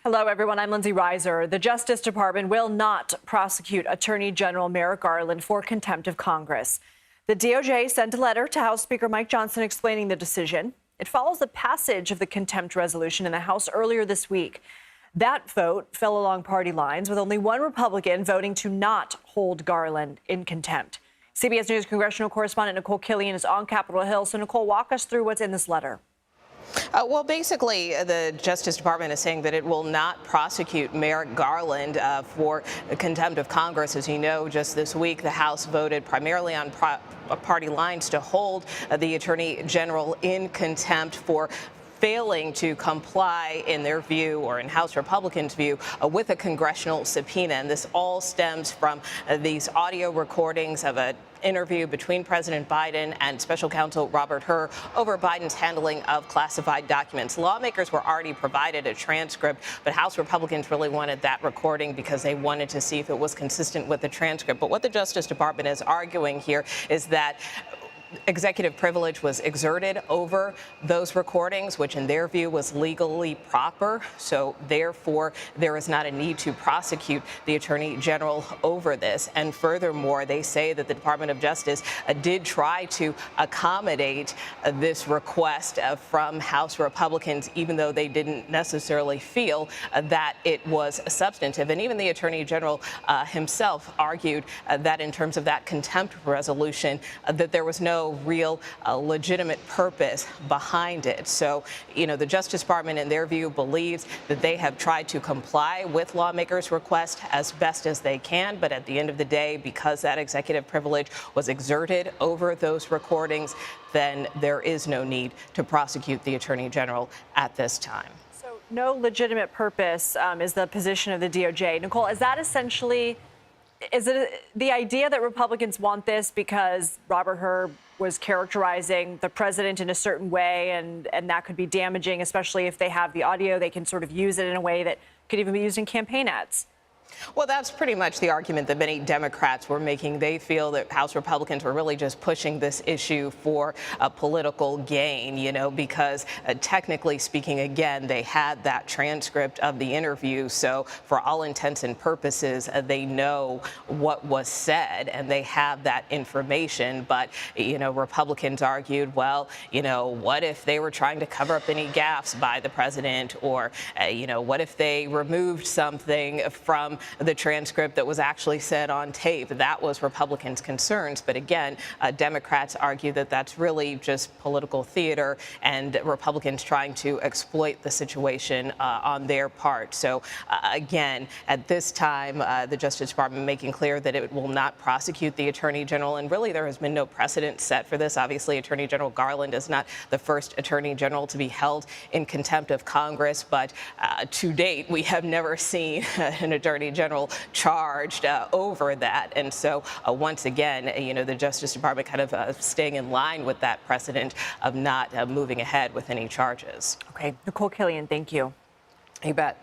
Hello, everyone. I'm Lindsay Reiser. The Justice Department will not prosecute Attorney General Merrick Garland for contempt of Congress. The DOJ sent a letter to House Speaker Mike Johnson explaining the decision. It follows the passage of the contempt resolution in the House earlier this week. That vote fell along party lines, with only one Republican voting to not hold Garland in contempt. CBS News congressional correspondent Nikole Killion is on Capitol Hill. So, Nikole, walk us through what's in this letter. Well, basically, the Justice Department is saying that it will not prosecute Merrick Garland for contempt of Congress. As you know, just this week, the House voted primarily on party lines to hold the Attorney General in contempt for failing to comply, in their view, or in House Republicans' view, with a congressional subpoena. And this all stems from these audio recordings of an interview between President Biden and Special Counsel Robert Hur over Biden's handling of classified documents. Lawmakers were already provided a transcript, but House Republicans really wanted that recording because they wanted to see if it was consistent with the transcript. But what the Justice Department is arguing here is that executive privilege was exerted over those recordings, which in their view was legally proper. So therefore, there is not a need to prosecute the Attorney General over this. And furthermore, they say that the Department of Justice did try to accommodate this request from House Republicans, even though they didn't necessarily feel that it was substantive. And even the Attorney General himself argued that in terms of that contempt resolution, that there was no real legitimate purpose behind it. So, the Justice Department, in their view, believes that they have tried to comply with lawmakers' request as best as they can. But at the end of the day, because that executive privilege was exerted over those recordings, then there is no need to prosecute the Attorney General at this time. So no legitimate purpose is the position of the DOJ. Nikole, is that essentially, is it the idea that Republicans want this because Robert Hur was characterizing the president in a certain way, and that could be damaging, especially if they have the audio? They can sort of use it in a way that could even be used in campaign ads. Well, that's pretty much the argument that many Democrats were making. They feel that House Republicans were really just pushing this issue for a political gain, because technically speaking, again, they had that transcript of the interview. So for all intents and purposes, they know what was said and they have that information. But, Republicans argued, well, what if they were trying to cover up any gaffes by the president, or, what if they removed something from the transcript that was actually said on tape? That was Republicans' concerns. But again, Democrats argue that that's really just political theater and Republicans trying to exploit the situation on their part. So again, at this time, the Justice Department making clear that it will not prosecute the Attorney General. And really, there has been no precedent set for this. Obviously, Attorney General Garland is not the first Attorney General to be held in contempt of Congress. But to date, we have never seen an Attorney General charged over that. And so once again, the Justice Department kind of staying in line with that precedent of not moving ahead with any charges. Okay. Nikole Killion, thank you. You bet.